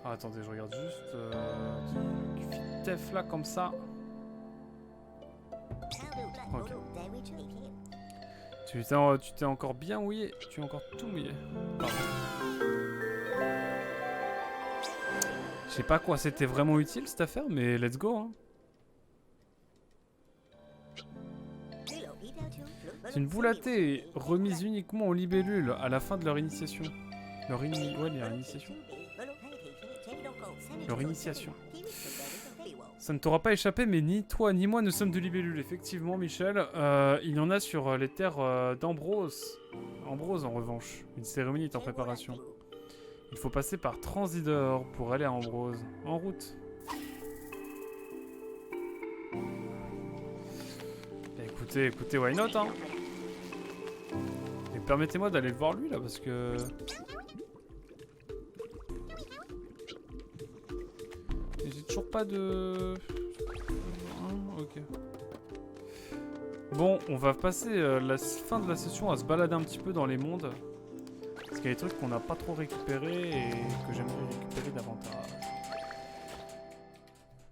Ah, attendez, je regarde juste. Tef là, comme ça. Ok. Tu t'es encore bien mouillé. Tu es encore tout mouillé. Pardon. Je sais pas quoi c'était vraiment utile cette affaire, mais let's go. Hein. C'est une boule à thé remise uniquement aux libellules à la fin de leur initiation. Leur initiation. Leur initiation. Ça ne t'aura pas échappé, mais ni toi ni moi ne sommes de libellules. Effectivement, Michel, il y en a sur les terres d'Ambrose. Ambrose, en revanche. Une cérémonie est en préparation. Il faut passer par Transidor pour aller à Ambrose. En route. Bah, écoutez, why not, hein. Et permettez-moi d'aller le voir lui, là, parce que... J'ai toujours pas de... Ok. Bon, on va passer la fin de la session à se balader un petit peu dans les mondes. Parce qu'il y a des trucs qu'on n'a pas trop récupérés et que j'aimerais récupérer davantage.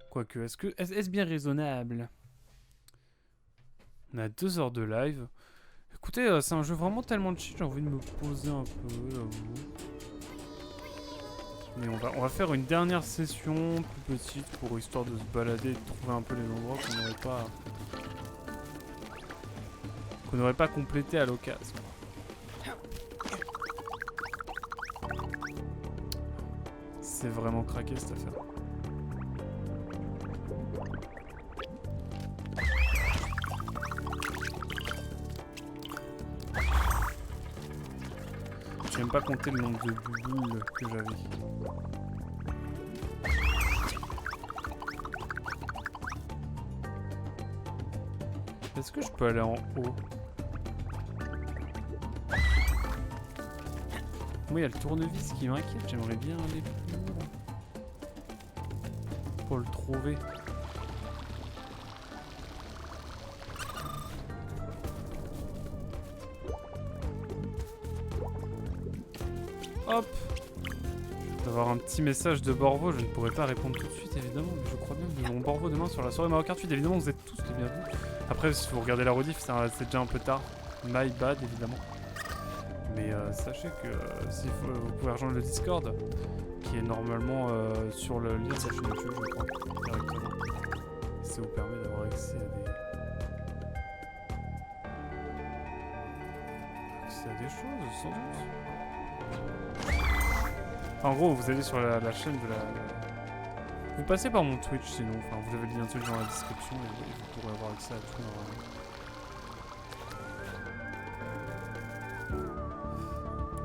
Quoique, est-ce bien raisonnable? On a 2 heures de live. Écoutez, c'est un jeu vraiment tellement chill, j'ai envie de me poser un peu, j'avoue. Mais on va faire une dernière session plus petite pour histoire de se balader et de trouver un peu les endroits qu'on n'aurait pas complété à l'occasion. C'est vraiment craqué cette affaire. J'ai même pas compté le nombre de boules que j'avais. Est-ce que je peux aller en haut? Moi, il y a le tournevis qui m'inquiète. J'aimerais bien aller plus haut. Pour le trouver. Hop! D'avoir un petit message de Borvo, je ne pourrais pas répondre tout de suite évidemment, mais je crois bien que mon Borvo demain sur la soirée Mario Kart 8, évidemment vous êtes tous les bienvenus. Après si vous regardez la rediff, c'est déjà un peu tard, my bad évidemment. Mais sachez que si vous pouvez rejoindre le Discord, qui est normalement sur le lien de sa chaîne YouTube, je crois, directement. Ça vous permet d'avoir accès à des choses sans doute. En gros, vous allez sur la chaîne de la... Vous passez par mon Twitch sinon, enfin vous avez le lien Twitch dans la description et vous pourrez avoir accès à tout normalement.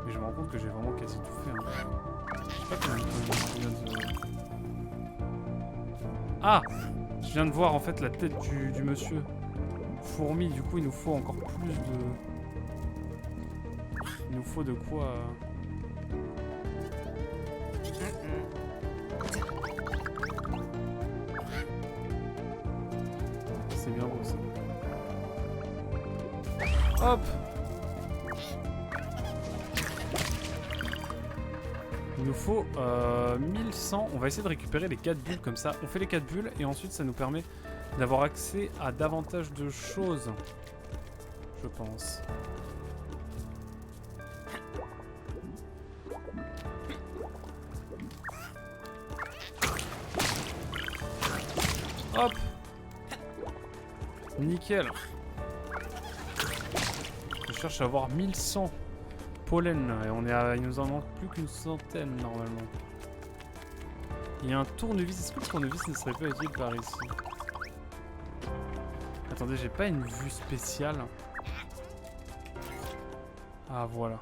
Mais je me rends compte que j'ai vraiment quasi tout fait. Hein. Je sais pas combien de temps de... Ah! Je viens de voir en fait la tête du monsieur. Fourmi, du coup il nous faut encore plus de... Il nous faut de quoi... C'est bien beau ça. Hop! Il nous faut 1100. On va essayer de récupérer les 4 bulles comme ça. On fait les 4 bulles et ensuite ça nous permet d'avoir accès à davantage de choses. Je pense. Hop! Nickel. Je cherche à avoir 1100 pollen et il nous en manque plus qu'une centaine normalement. Il y a un tournevis. Est-ce que le tournevis ne serait pas utile par ici? Attendez, j'ai pas une vue spéciale. Ah voilà.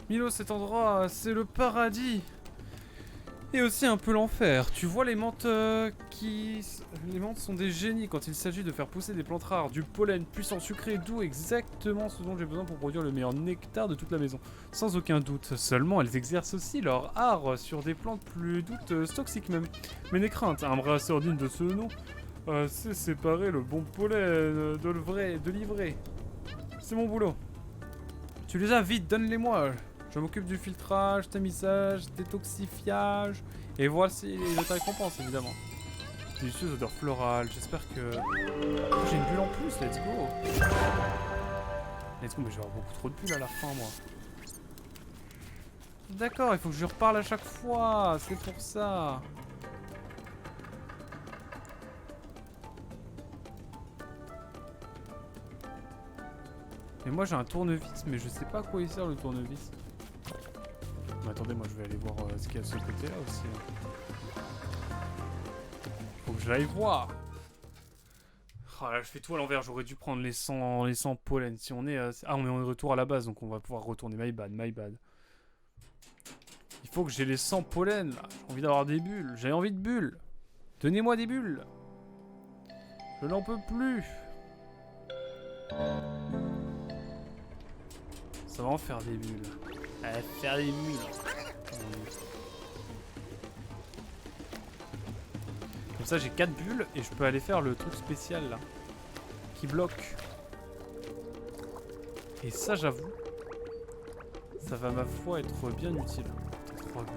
Milo, cet endroit, c'est le paradis. Et aussi un peu l'enfer. Tu vois les menthes Les menthes sont des génies quand il s'agit de faire pousser des plantes rares, du pollen puissant, sucré, doux, exactement ce dont j'ai besoin pour produire le meilleur nectar de toute la maison. Sans aucun doute. Seulement, elles exercent aussi leur art sur des plantes plus toxiques même. Mais n'aie crainte, un brasseur digne de ce nom sait séparer le bon pollen de l'ivraie. C'est mon boulot. Tu les as, vite, donne-les-moi. Je m'occupe du filtrage, tamisage, détoxifiage. Et voici ta récompense, évidemment. Délicieuse odeur florale. J'espère que... Oh, j'ai une bulle en plus, let's go. Let's go, mais je vais avoir beaucoup trop de bulles à la fin, moi. D'accord, il faut que je reparle à chaque fois. C'est pour ça. Mais moi j'ai un tournevis, mais je sais pas à quoi il sert le tournevis. Mais attendez, moi je vais aller voir ce qu'il y a de ce côté là aussi. Faut que j'aille voir. Oh là, je fais tout à l'envers, j'aurais dû prendre les 100 pollen. Si on est... Ah, on est en retour à la base, donc on va pouvoir retourner. My bad, my bad. Il faut que j'ai les 100 pollen là. J'ai envie d'avoir des bulles. J'ai envie de bulles. Donnez-moi des bulles. Je n'en peux plus. Ça va en faire des bulles. Faire des bulles. Comme ça j'ai 4 bulles et je peux aller faire le truc spécial là. Qui bloque. Et ça j'avoue. Ça va ma foi être bien utile. 3 bulles,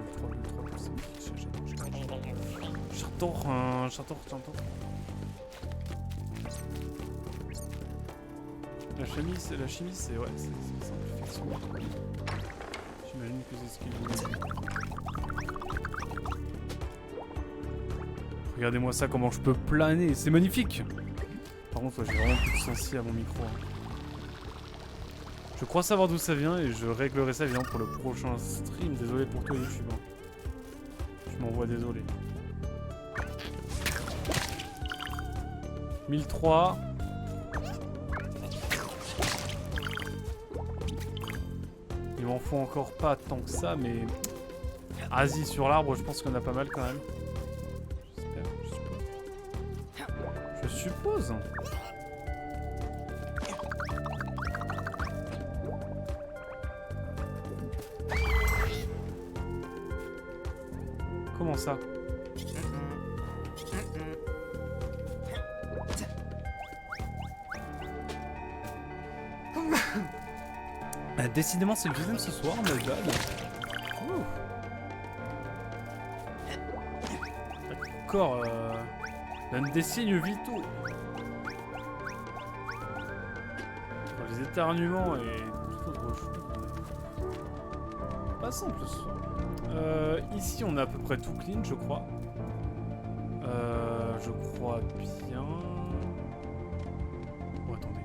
c'est magnifique. J'adore. La chimie c'est ouais, c'est simple, effectivement. J'imagine que c'est ce qu'il voulait. Regardez-moi ça, comment je peux planer, c'est magnifique. Par contre, ouais, j'ai vraiment plus de sensi à mon micro. Je crois savoir d'où ça vient et je réglerai ça évidemment pour le prochain stream. Désolé pour toi YouTube. Je m'envoie désolé. 1003. Il m'en faut encore pas tant que ça, mais... Asie sur l'arbre, je pense qu'il y en a pas mal quand même. J'espère, je suppose. Comment ça? Décidément, c'est le deuxième ce soir, my bad. D'accord, donne des signes vitaux. Les éternuements et tout autre chose. Pas simple ce soir. Ici, on a à peu près tout clean, je crois. Je crois bien. Oh, attendez.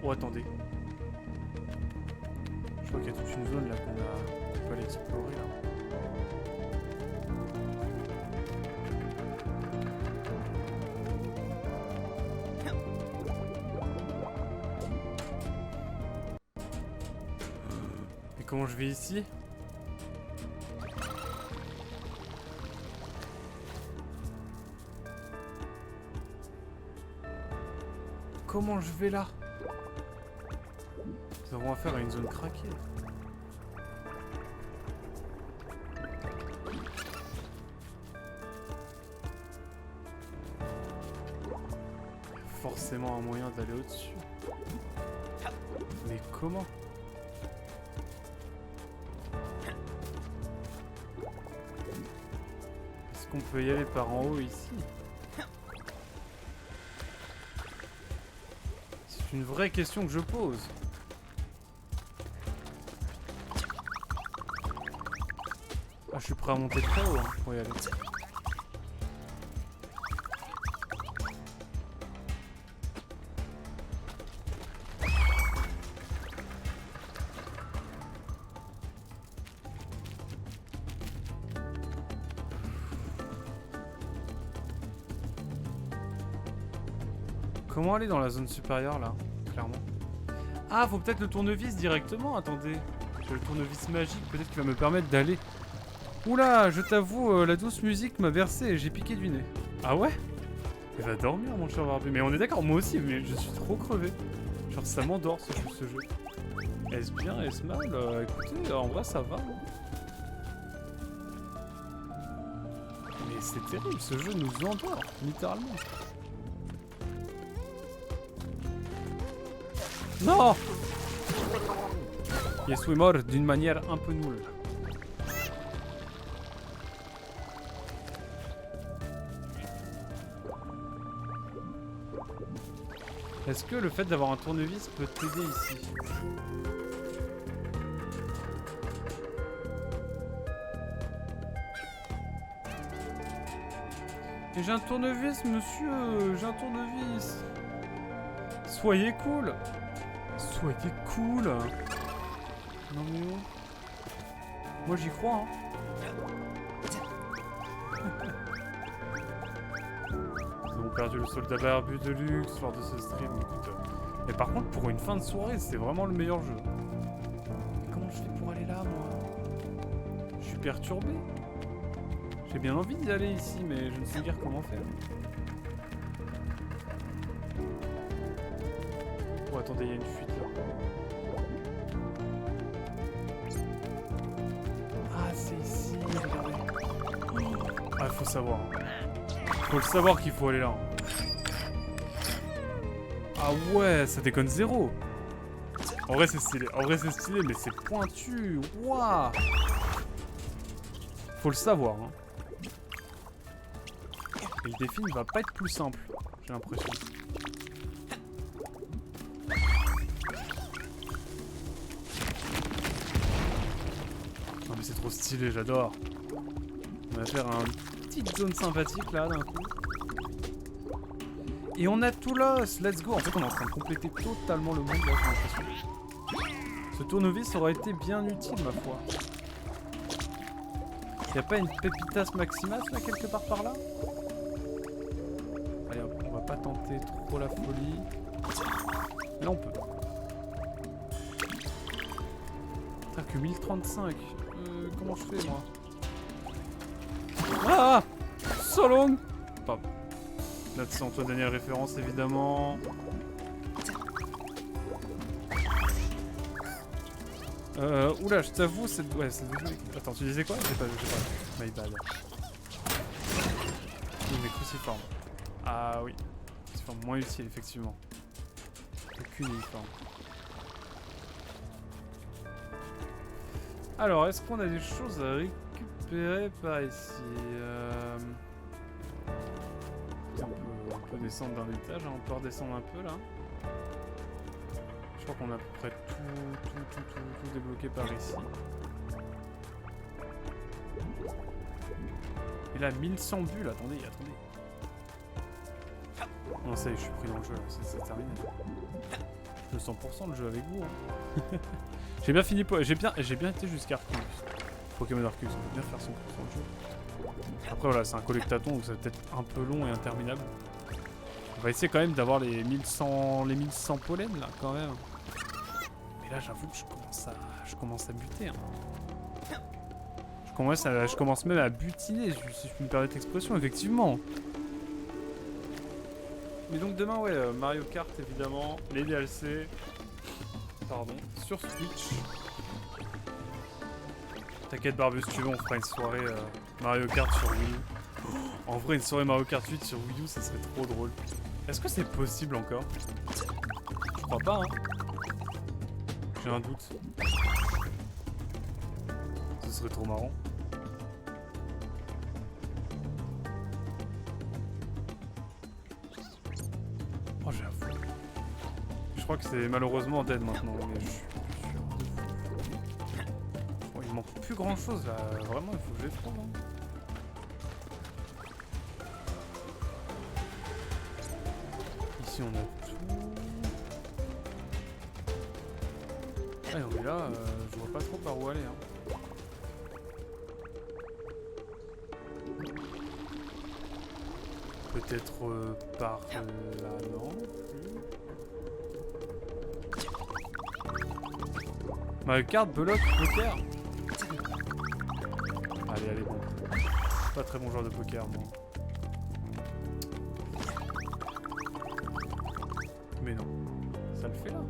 Oh, attendez. Je crois qu'il y a toute une zone là qu'on peut aller explorer là. Et comment je vais ici? Comment je vais là? Nous avons affaire à une zone craquée. Forcément un moyen d'aller au-dessus. Mais comment? Est-ce qu'on peut y aller par en haut ici? C'est une vraie question que je pose. Ah, je suis prêt à monter très haut hein, pour y aller. Comment aller dans la zone supérieure là, clairement? Ah, faut peut-être le tournevis directement, attendez. J'ai le tournevis magique, peut-être qu'il va me permettre d'aller Oula, je t'avoue, la douce musique m'a bercé et j'ai piqué du nez. Ah ouais? Il va dormir, mon cher Barbu. Mais on est d'accord, moi aussi, mais je suis trop crevé. Genre, ça m'endort ce jeu. Est-ce bien, est-ce mal? Écoutez, en vrai, ça va. Mais c'est terrible, ce jeu nous endort, littéralement. Non! Yesu est mort d'une manière un peu nulle. Est-ce que le fait d'avoir un tournevis peut t'aider ici? Et j'ai un tournevis, monsieur! J'ai un tournevis! Soyez cool! Soyez cool! Non mais oh. Moi j'y crois, hein. Nous avons perdu le soldat barbu de luxe lors de ce stream, écoute. Mais par contre, pour une fin de soirée, c'est vraiment le meilleur jeu. Mais comment je fais pour aller là, moi? Je suis perturbé. J'ai bien envie d'y aller ici, mais je ne sais guère comment faire. Oh, attendez, il y a une fuite là. Ah, c'est ici, regardez. Ah, faut savoir. Faut le savoir qu'il faut aller là. Ah ouais, ça déconne zéro. En vrai, c'est stylé. En vrai, c'est stylé, mais c'est pointu. Waouh. Faut le savoir. Hein. Et le défi ne va pas être plus simple, j'ai l'impression. Non mais c'est trop stylé, j'adore. On va faire une petite zone sympathique là d'un coup. Et on a tout l'os, let's go. En fait on est en train de compléter totalement le monde là, j'ai l'impression. Ce tournevis aurait été bien utile ma foi. Y'a pas une pépitas maximas là quelque part par là? Allez hop, on va pas tenter trop la folie. Là on peut. Putain que 1035. Comment je fais moi? Ah! So long! Pop. Là c'est Antoine Daniel référence évidemment. Oula, je t'avoue, cette... Ouais, cette... Attends, tu disais quoi? J'ai pas... My bad. Oui, mais cruciforme. Ah oui. Cruciforme moins utile, effectivement. Aucune uniforme. Alors, est-ce qu'on a des choses à récupérer par ici? On peut descendre d'un étage, hein. On peut redescendre un peu là. Je crois qu'on a à peu près tout débloqué par ici. Et là, 1100 bulles, attendez. Non, ça y est, je suis pris dans le jeu là, c'est terminé. Je fais 100% le jeu avec vous. Hein. J'ai bien fini, j'ai bien été jusqu'à Arcus. Pokémon Arcus, on peut bien faire 100% de jeu. Après voilà, c'est un collectathon, donc ça va peut-être un peu long et interminable. On va essayer quand même d'avoir les 1100 pollens là, quand même. Mais là, j'avoue que je commence à buter. Hein. Je commence même à butiner, si je peux me permettre l'expression, effectivement. Mais donc demain, ouais, Mario Kart évidemment, les DLC, pardon, sur Switch. T'inquiète Barbu, si tu veux, on fera une soirée Mario Kart sur Wii U. En vrai, une soirée Mario Kart 8 sur Wii U, ça serait trop drôle. Est-ce que c'est possible encore? Je crois pas, hein. J'ai un doute. Ce serait trop marrant. Oh, j'avoue. Je crois que c'est malheureusement dead maintenant, mais je suis plus sûr de vous. Bon, il manque plus grand chose là, vraiment, il faut que je les trouve. Hein. Ici, on a tout. Ah, non, mais là, je vois pas trop par où aller. Hein. Peut-être par là, non. Mario Kart, Block, Poker. Allez, pas très bon joueur de poker, moi. Mais non. Ça le fait là.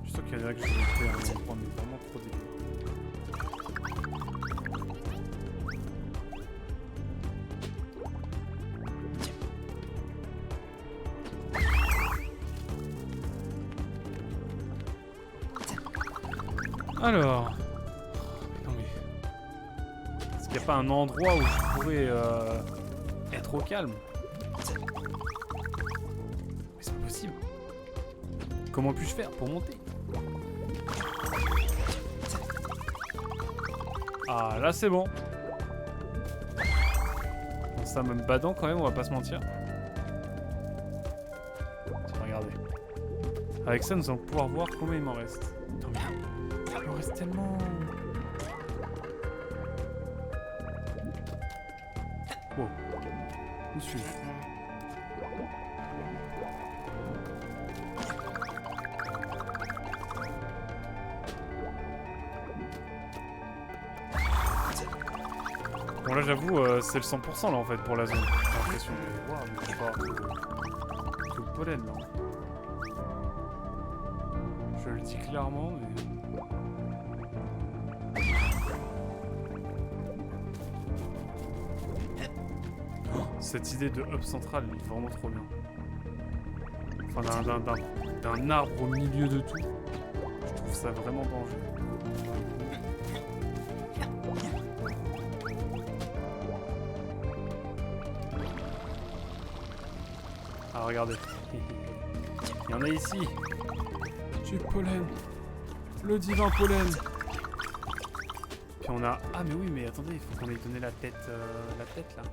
Je suis sûr qu'il y en a que j'ai fait un endroit, mais vraiment trop débile. Alors... Non mais... Est-ce qu'il n'y a pas un endroit où je pourrais être au calme? Mais c'est pas possible. Comment puis-je faire pour monter? Ah là c'est bon. Bon, ça me badant quand même, on va pas se mentir. Tiens, regardez. Avec ça nous allons pouvoir voir combien il m'en reste. Attends, mais... Il m'en reste tellement... Wow. Où suis-je? Bon là j'avoue c'est le 100% là en fait pour la zone. J'ai l'impression que... Waouh, mais c'est pas... Tout le pollen là. Je le dis clairement mais... Cette idée de hub central est vraiment trop bien. Enfin d'un arbre au milieu de tout. Je trouve ça vraiment dangereux. Ah regardez. Il y en a ici. J'ai pollen. Le divin pollen. Puis on a... Ah mais oui mais attendez, il faut qu'on ait donné la tête là.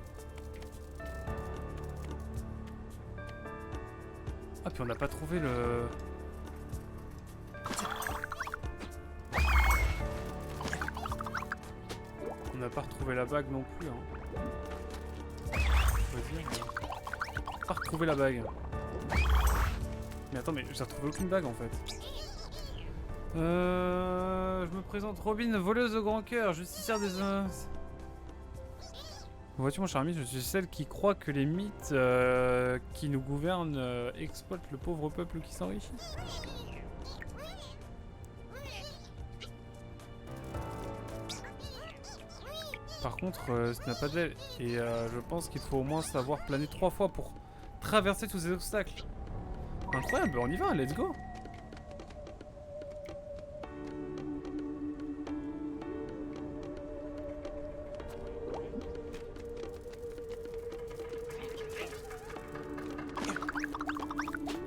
Ah puis on n'a pas trouvé le... On n'a pas retrouvé la bague non plus hein. On va dire, pas retrouvé la bague. Mais attends mais j'ai retrouvé aucune bague en fait. Je me présente Robin, voleuse de grand cœur, justicière des... Vois-tu mon cher ami, je suis celle qui croit que les mythes qui nous gouvernent exploitent le pauvre peuple qui s'enrichit. Par contre, ce n'a pas d'aile, et je pense qu'il faut au moins savoir planer 3 fois pour traverser tous ces obstacles. Incroyable, on y va, let's go.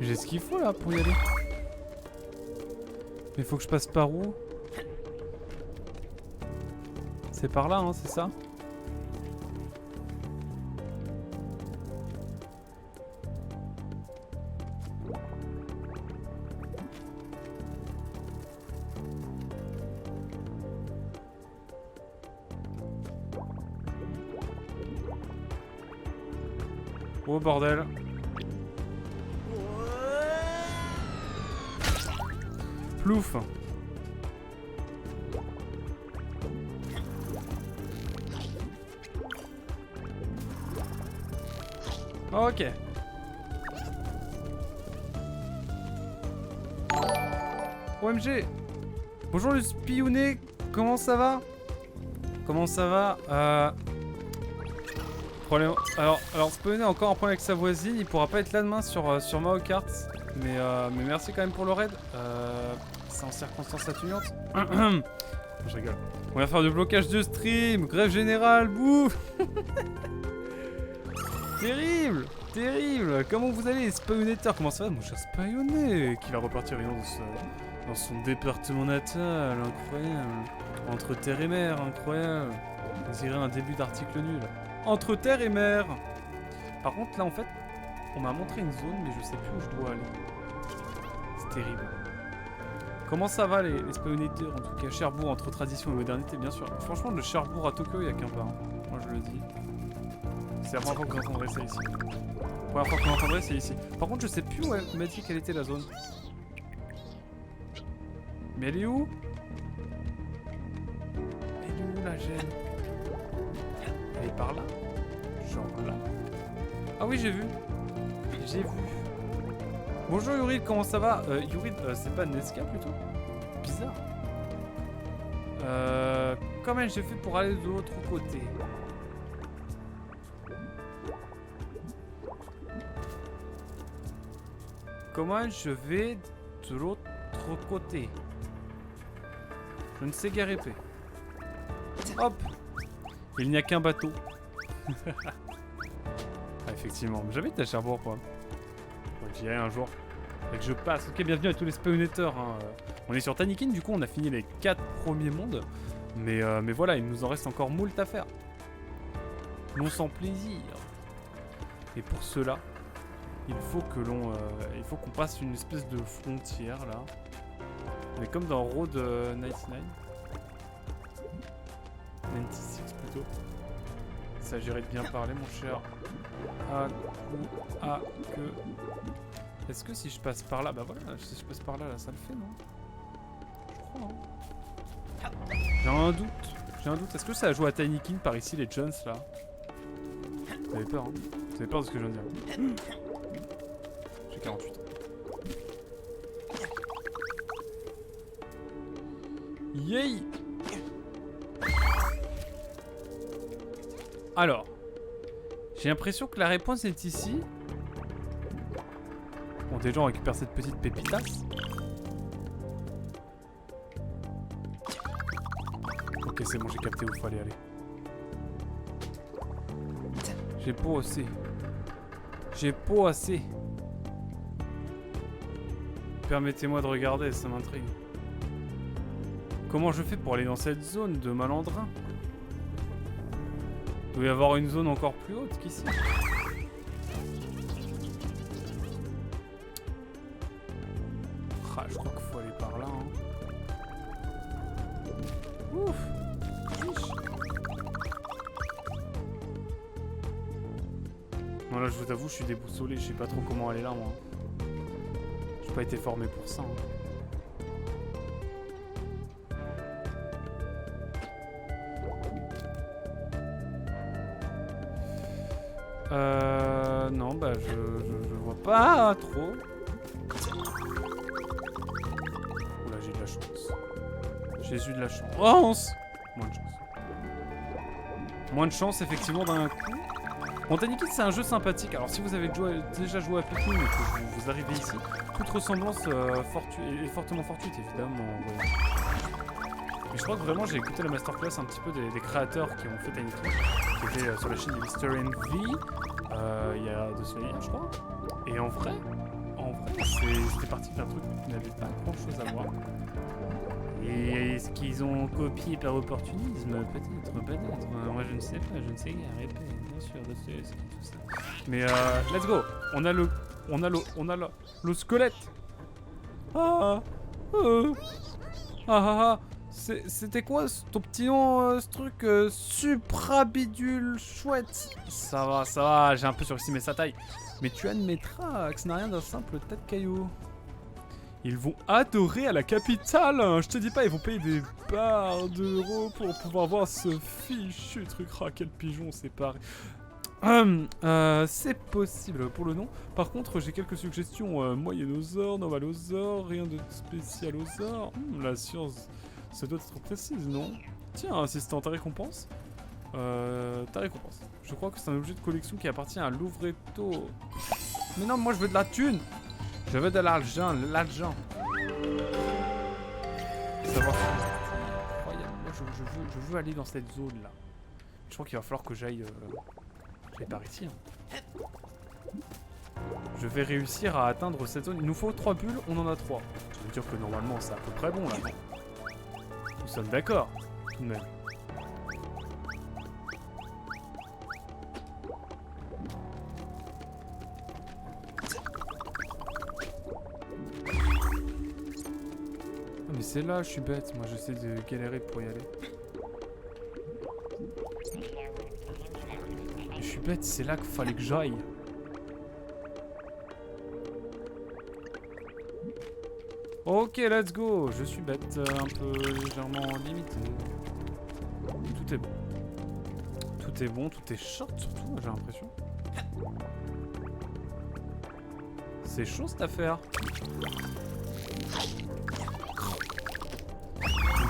J'ai ce qu'il faut là pour y aller. Mais faut que je passe par où? C'est par là, hein, c'est ça? Oh bordel. Plouf. Ok. OMG. Bonjour le spiounet, comment ça va? Comment ça va? Problème... Alors Spiounet a encore un problème avec sa voisine, il pourra pas être là demain sur Mario Kart. Mais merci quand même pour le raid. C'est en circonstances atténuantes. Je rigole. On va faire du blocage de stream, grève générale, bouf. Terrible, terrible. Comment vous allez, Spiounetter? Comment ça va, mon cher Spiounet? Qui va repartir dans son département natal, incroyable. Entre terre et mer, incroyable. On dirait un début d'article nul. Entre terre et mer. Par contre, là, en fait, on m'a montré une zone, mais je sais plus où je dois aller. C'est terrible. Comment ça va les Spiounetters, en tout cas? Cherbourg entre tradition et modernité, bien sûr. Franchement, le Cherbourg à Tokyo, il n'y a qu'un pas. Hein. Moi, je le dis. C'est la première fois que vous entendrez ça ici. La première fois que vous entendrez, c'est ici. Par contre, je sais plus où elle m'a dit quelle était la zone. Mais elle est où? Elle est où la gêne. Elle est par là? Genre là? Ah oui, j'ai vu. J'ai vu. Bonjour Yurid, comment ça va? Yurid, c'est pas Nesca plutôt? Bizarre. Comment j'ai fait pour aller de l'autre côté? Comment je vais de l'autre côté? Je ne sais guère épée. Hop! Il n'y a qu'un bateau. Ah, effectivement. J'habite à Cherbourg, quoi. J'irai un jour. Et que je passe. Ok, bienvenue à tous les spawnators. Hein. On est sur Tanikin, du coup, on a fini les 4 premiers mondes. Mais voilà, il nous en reste encore moult à faire. Non sans plaisir. Et pour cela, il faut que il faut qu'on passe une espèce de frontière, là. Mais comme dans Road 99. 96 plutôt. Il s'agirait de bien parler, mon cher. Que. Est-ce que si je passe par là, bah voilà, si je passe par là, ça le fait, non? Je crois, hein. J'ai un doute. J'ai un doute. Est-ce que ça a joué à Tinykin par ici, les Jones, là? Vous avez peur, hein? Vous avez peur de ce que je viens de dire? J'ai 48 ans. Yay! Alors, j'ai l'impression que la réponse est ici. Bon, déjà, on récupère cette petite pépitasse. Ok, c'est bon, j'ai capté où il fallait aller. J'ai pas assez. J'ai pas assez. Permettez-moi de regarder, ça m'intrigue. Comment je fais pour aller dans cette zone de malandrin? Il doit y avoir une zone encore plus haute qu'ici. Ah, je crois qu'il faut aller par là. Hein. Ouf. Chiche. Non, là, je vous avoue, je suis déboussolé. Je sais pas trop comment aller là, moi. J'ai pas été formé pour ça. Hein. Non, bah je vois pas trop. Oula, j'ai de la chance. J'ai eu de la chance. Moins de chance. Moins de chance, effectivement, d'un coup. Bon, Tanikin, c'est un jeu sympathique. Alors, si vous avez déjà joué à Pikmin et que vous arrivez ici, toute ressemblance est fortement fortuite, évidemment. Ouais. Mais je crois que vraiment, j'ai écouté la masterclass un petit peu des créateurs qui ont fait Tanikin, qui était sur la chaîne Historian V. Il y a 2 semaines, je crois. Et en vrai, c'était parti d'un truc qui n'avait pas grand chose à voir. Et ce qu'ils ont copié par opportunisme, peut-être. Moi, je ne sais pas, je ne sais guère. Bien sûr, c'est tout ça. Mais let's go. On a le squelette. C'était quoi ton petit nom, ce truc suprabidule chouette? Ça va, j'ai un peu surestimé sa taille. Mais tu admettras que ce n'a rien d'un simple tas de cailloux. Ils vont adorer à la capitale, hein. Je te dis pas, ils vont payer des barres d'euros pour pouvoir voir ce fichu truc. Ah, quel pigeon, c'est pareil. C'est possible pour le nom. Par contre, j'ai quelques suggestions. Moyennosaure, Novalosaure, rien de spécialosaure. La science, ça doit être précise, non? Tiens, assistant, ta récompense. Ta récompense. Je crois que c'est un objet de collection qui appartient à Louvretto. Mais non, moi je veux de la thune. Je veux de l'argent, Savoir. Incroyable. Moi je veux aller dans cette zone là. Je crois qu'il va falloir que j'aille par ici. Hein. Je vais réussir à atteindre cette zone. Il nous faut 3 bulles, on en a 3. Ça veut dire que normalement c'est à peu près bon là. Nous sommes d'accord, tout de même. Mais c'est là, je suis bête, moi j'essaie de galérer pour y aller. Je suis bête, c'est là qu'il fallait que j'aille. Ok, let's go. Je suis bête, un peu légèrement limité. Tout est Tout est bon, tout est short surtout, j'ai l'impression. C'est chaud cette affaire.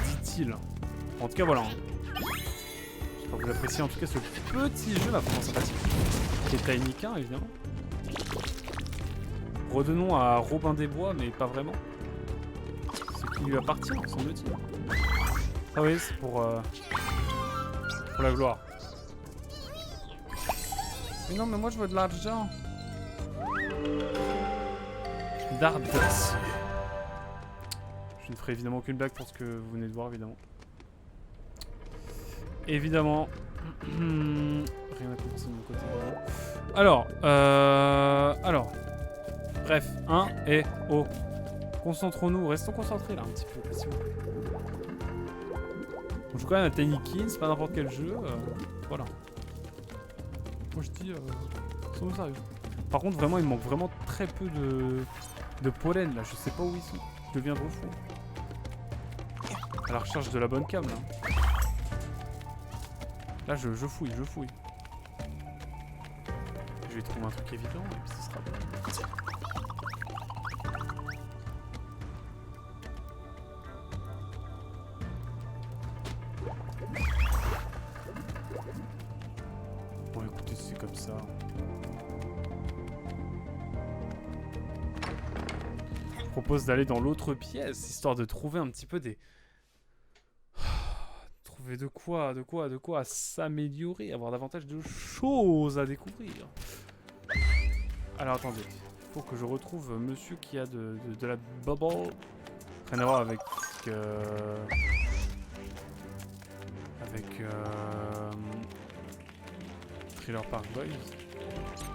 Dit-il. En tout cas, voilà. J'espère que vous appréciez en tout cas ce petit jeu là, vraiment sympathique. Qui est Tiny 1 évidemment. Redonnons à Robin des Bois, mais pas vraiment. Ce qui lui appartient, semble-t-il. Ah oui, c'est pour la gloire. Mais non, mais moi je veux de l'argent. D'art d'acier. Je ne ferai évidemment aucune blague pour ce que vous venez de voir, évidemment. Évidemment. Rien à commencer de mon côté. Alors. Bref, 1 et O. Concentrons-nous, restons concentrés là un petit peu. On joue quand même à Tiny Kin, c'est pas n'importe quel jeu. Voilà. Moi je dis, soyons sérieux. Par contre, vraiment, il manque vraiment très peu de pollen là. Je sais pas où ils sont. Je deviens trop fou. À la recherche de la bonne cam là. Là, je fouille. Je vais trouver un truc évident et puis ce sera bon. Bon, écoutez, c'est comme ça. Je propose d'aller dans l'autre pièce, histoire de trouver un petit peu des... Trouver de quoi s'améliorer, avoir davantage de choses à découvrir. Alors attendez, faut que je retrouve monsieur qui a de la bubble. Rien à voir avec... Thriller Park Boys.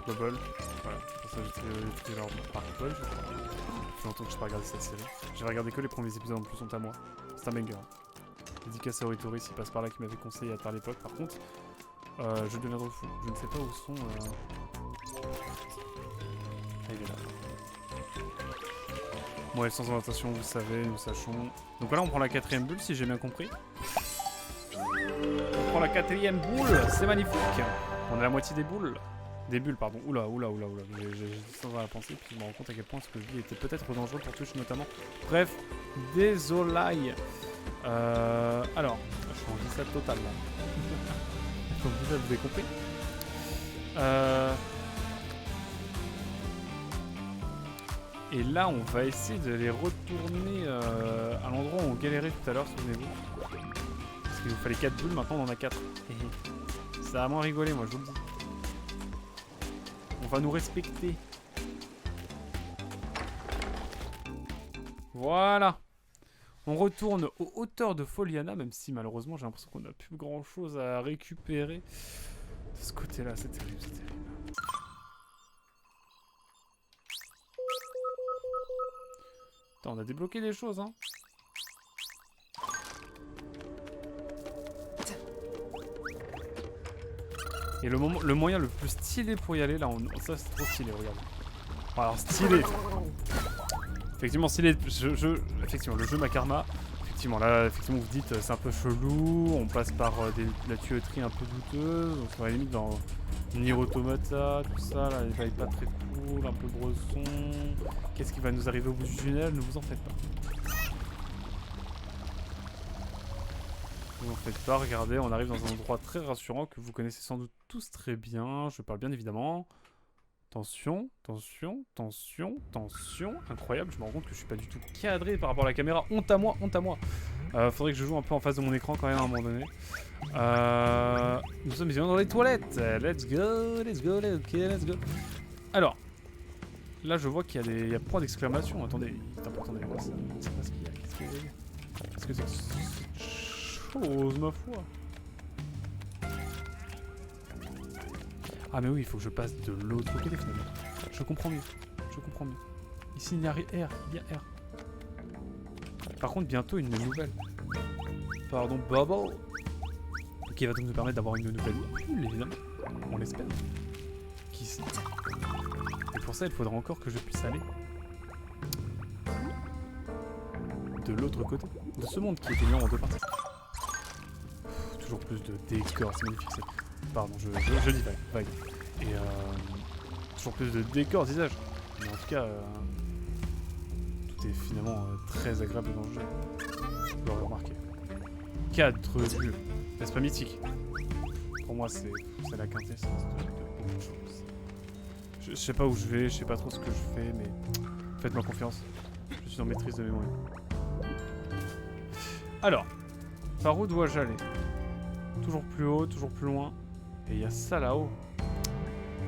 Bubble. Voilà, c'est pour ça que j'ai Thriller Park Boys, je crois. Ça fait longtemps que je n'ai pas regardé cette série. J'ai regardé que les premiers épisodes en plus sont à moi. C'est un banger. Dédicace à Oritori s'il passe par là qui m'avait conseillé à tard l'époque. Par contre, je deviendrai fou. Je ne sais pas où sont... Ah, il est là. Bon, et sans orientation, vous savez, nous sachons. Donc voilà, on prend la 4ème bulle si j'ai bien compris. On prend la 4ème boule, c'est magnifique. On a la moitié des boules. Des bulles, pardon. Oula. J'ai ça dans la pensée, puis je me rends compte à quel point ce que je dis était peut-être dangereux pour Twitch notamment. Bref, désolé. Alors, je suis en glissade totale là. Comme vous avez compris. Et là, on va essayer de les retourner à l'endroit où on galérait tout à l'heure, souvenez-vous. Parce qu'il nous fallait 4 bulles, maintenant on en a 4. Ça a vraiment rigolé, moi je vous le dis. On va nous respecter. Voilà. On retourne aux hauteurs de Foliana, même si malheureusement j'ai l'impression qu'on n'a plus grand chose à récupérer. De ce côté-là, c'est terrible, c'est terrible. Putain, on a débloqué des choses, hein. Et le moyen le plus stylé pour y aller, là, ça c'est trop stylé, regarde. Alors, stylé. Effectivement, stylé. Effectivement, le jeu Makarma. Effectivement, là, effectivement, vous dites, c'est un peu chelou. On passe par la tuyauterie un peu douteuse. On serait limite dans Nier Automata, tout ça. Là, les bails pas très cool, un peu bresson. Qu'est-ce qui va nous arriver au bout du tunnel? Ne vous en faites pas. Ne vous en faites pas, regardez, on arrive dans un endroit très rassurant que vous connaissez sans doute tous très bien. Je parle bien évidemment. Attention, attention, attention, attention. Incroyable, je me rends compte que je suis pas du tout cadré par rapport à la caméra. Honte à moi, honte à moi. Faudrait que je joue un peu en face de mon écran quand même à un moment donné. Nous sommes bien dans les toilettes. Let's go, let's go, let's go. Alors, là je vois qu'il y a des points d'exclamation. Attendez, c'est important d'aller voir ça. Je sais pas ce qu'il y a. Qu'est-ce que c'est que cette chose, ma foi? Ah mais oui, il faut que je passe de l'autre côté finalement. Je comprends mieux. Je comprends mieux. Ici il y a R. Il y a R. Par contre, bientôt une nouvelle. Pardon, Bubble. Qui va donc nous permettre d'avoir une nouvelle bulle, évidemment. On l'espère. Qui sait? Et pour ça, il faudra encore que je puisse aller de l'autre côté de ce monde qui est tenu en deux parties. Toujours plus de décors, c'est magnifique. Pardon, je dis vague. Et toujours plus de décors, d'usage. Mais en tout cas, tout est finalement très agréable dans le jeu. Vous l'aurez remarqué. 4 vues. N'est-ce pas mythique? Pour moi, c'est la quintessence de beaucoup de choses. Je sais pas où je vais, je sais pas trop ce que je fais, mais faites-moi confiance. Je suis en maîtrise de mes moyens. Alors, par où dois-je aller? Toujours plus haut, toujours plus loin. Et il y a ça là-haut.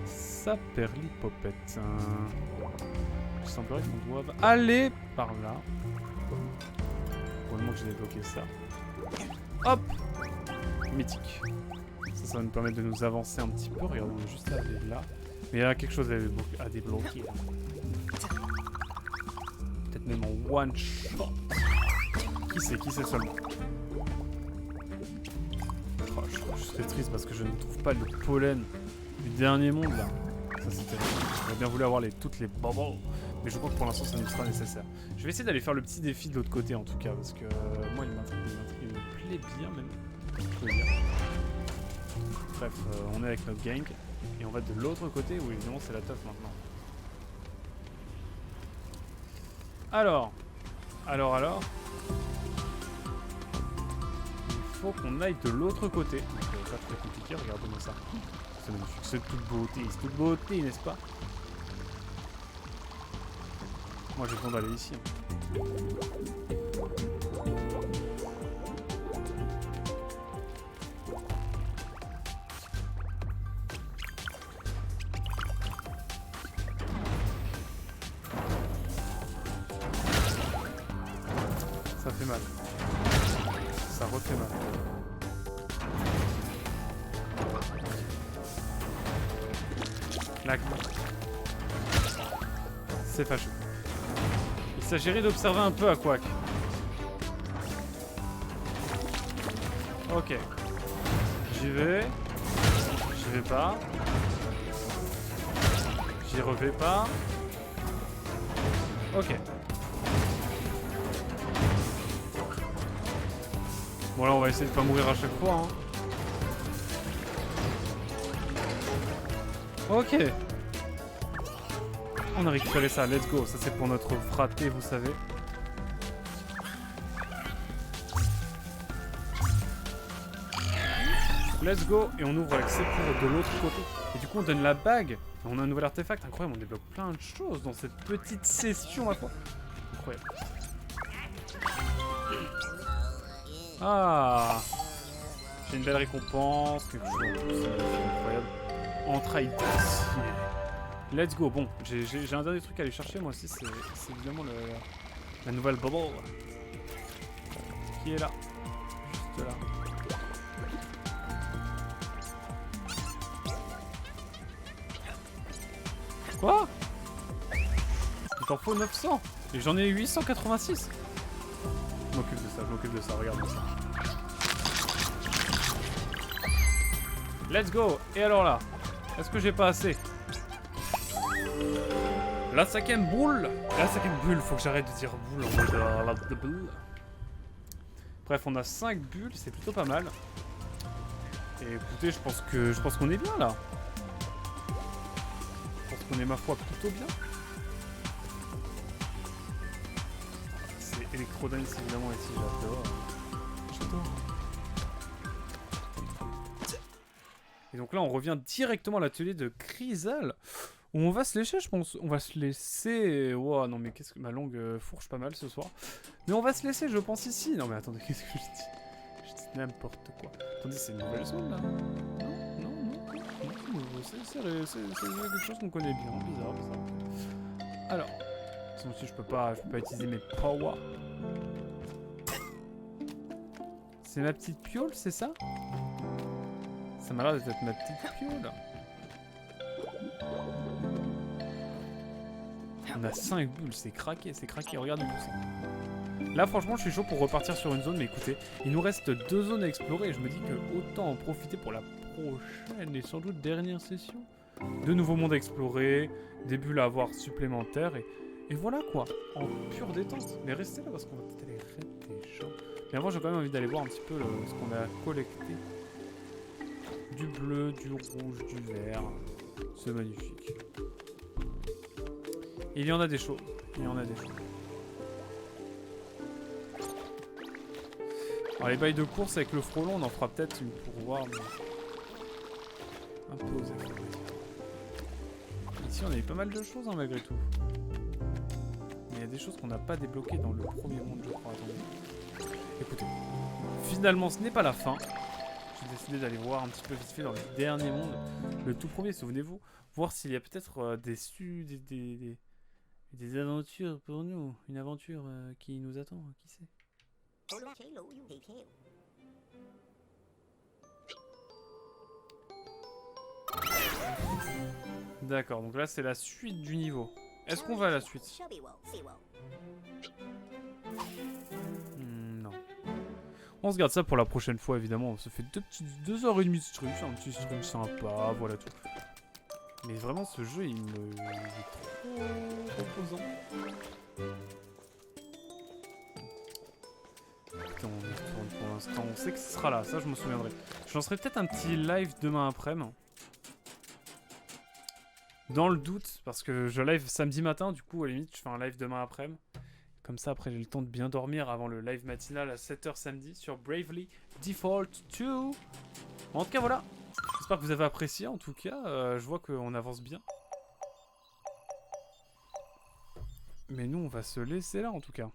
Ça perlipopette. Il semblerait qu'on doive aller par là. Pour le moment que j'ai débloqué ça. Hop! Mythique. Ça va nous permettre de nous avancer un petit peu. Regardez, on est juste allé là. Mais il y a quelque chose à débloquer. Peut-être même en one shot. Qui sait seulement. Oh, je serais triste parce que je ne trouve pas le pollen du dernier monde là. Ça c'est terrible. J'aurais bien voulu avoir toutes les bubbles. Mais je crois que pour l'instant ça nous sera nécessaire. Je vais essayer d'aller faire le petit défi de l'autre côté en tout cas. Parce que moi il me plaît bien même. Je peux dire. Bref, on est avec notre gang. Et on va de l'autre côté où évidemment c'est la teuf maintenant. Alors. Il faut qu'on aille de l'autre côté. Donc pas très compliqué, regardez-moi ça. C'est magnifique, c'est toute beauté, n'est-ce pas? Moi j'ai besoin d'aller ici. Ça fait mal. Ça refait mal. Là. C'est fâcheux. Il s'agirait d'observer un peu à Quack. Ok. J'y vais. J'y vais pas. J'y revais pas. Ok. Bon là on va essayer de pas mourir à chaque fois hein. Ok. On a récupéré ça, let's go. Ça c'est pour notre fraté, vous savez. Let's go. Et on ouvre l'accès pour de l'autre côté. Et du coup on donne la bague. On a un nouvel artefact, incroyable, on débloque plein de choses dans cette petite session à quoi. Incroyable. Ah, j'ai une belle récompense, quelque chose incroyable. Entrailles d'acier. Let's go. Bon, j'ai un dernier truc à aller chercher moi aussi, c'est évidemment la nouvelle bubble. Qui est là. Juste là. Quoi? Il t'en faut 900 et j'en ai 886. Je m'occupe de ça, regarde ça. Let's go. Et alors là, est-ce que j'ai pas assez? La cinquième boule. La cinquième bulle, faut que j'arrête de dire boule en mode la bulle. Bref, on a 5 bulles, c'est plutôt pas mal. Et écoutez, je pense qu'on est bien là. Je pense qu'on est ma foi plutôt bien. Electrodance évidemment ici, j'adore. Et donc là on revient directement à l'atelier de Chrysal où on va se lécher je pense. On va se laisser... Wow, non mais qu'est-ce que... Ma langue fourche pas mal ce soir. Mais on va se laisser je pense ici. Non mais attendez, qu'est-ce que je dis? Je dis n'importe quoi. Attendez, c'est une nouvelle zone là? Non, c'est quelque chose qu'on connaît bien. Bizarre. Alors... Aussi, je peux pas utiliser mes powers. C'est ma petite piole, c'est ça? Ça m'a l'air d'être ma petite piole. On a 5 bulles, c'est craqué, regardez tout ça. Là, franchement, je suis chaud pour repartir sur une zone, mais écoutez, il nous reste 2 zones à explorer et je me dis que autant en profiter pour la prochaine et sans doute dernière session. De nouveaux mondes à explorer, des bulles à avoir supplémentaires et voilà quoi, en pure détente. Mais restez là parce qu'on va peut-être aller raid des gens. Mais avant j'ai quand même envie d'aller voir un petit peu ce qu'on a collecté. Du bleu, du rouge, du vert. C'est magnifique. Il y en a des choses. Il y en a des choses. Alors les bails de course avec le frelon, on en fera peut-être une pour voir. Mais... un peu osé. Ici on a eu pas mal de choses hein, malgré tout. Mais il y a des choses qu'on n'a pas débloquées dans le premier monde je crois. Attendez. Écoutez, finalement ce n'est pas la fin. J'ai décidé d'aller voir un petit peu vite fait dans le dernier monde. Le tout premier, souvenez-vous. Voir s'il y a peut-être des aventures pour nous. Une aventure qui nous attend, qui sait. D'accord, donc là c'est la suite du niveau. Est-ce qu'on va à la suite? Non. On se garde ça pour la prochaine fois évidemment. On se fait 2h30 de stream, c'est un petit stream sympa, voilà tout. Mais vraiment ce jeu il est trop reposant. Putain, on y retourne pour l'instant, on sait que ce sera là, ça je me souviendrai. Je lancerai peut-être un petit live demain après-midi. Dans le doute, parce que je live samedi matin, du coup, à la limite, je fais un live demain après-midi. Comme ça, après, j'ai le temps de bien dormir avant le live matinal à 7h samedi sur Bravely Default 2. En tout cas, voilà. J'espère que vous avez apprécié, en tout cas. Je vois qu'on avance bien. Mais nous, on va se laisser là, en tout cas.